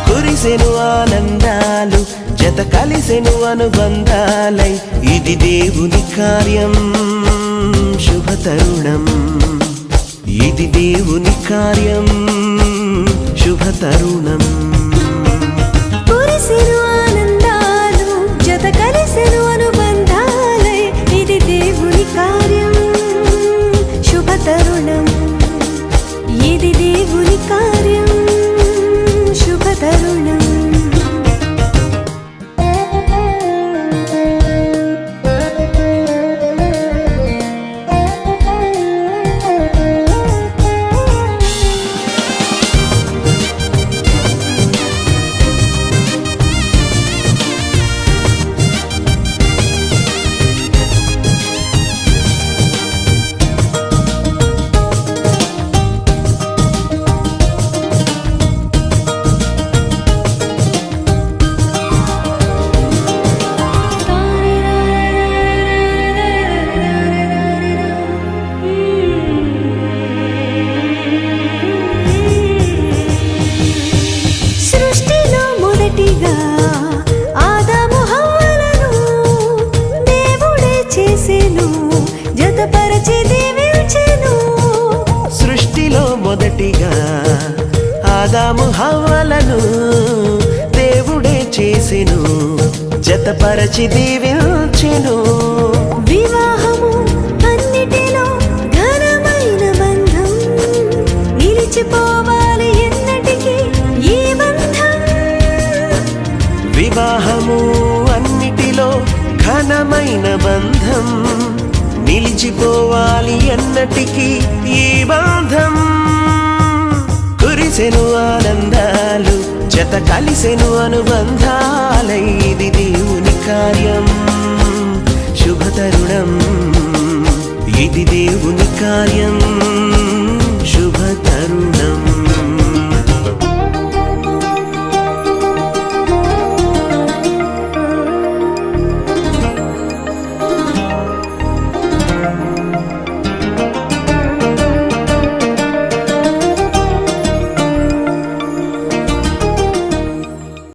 కురిసెను ఆనందాలు జత కలిసెను అనుబంధాలై ఇది దేవుని కార్యం శుభ తరుణం ఇది దేవుని కార్యం శుభ తరుణం కురిసెను ఆనందాలు జత కలిసెను అనుబంధాలై ఇది దేవుని కార్యం శుభ తరుణం ఇది దేవుని కార్యం శుభ తరుణం సృష్టిలో మొదటిగా ఆదాము హవ్వలను దేవుడే చేసెను జతపరచి దీవించెను వివాహము అన్నిటిలో ఘనమైన బంధం నిలిచిపోవాలి ఎన్నటికీ ఈ బంధం వివాహము అన్నిటిలో ఘనమైన బంధం నిలిచిపోవాలి ఎన్నటికీ ఈ బంధం కురిసెను ఆనందాలు జత కలిసెను అనుబంధాలై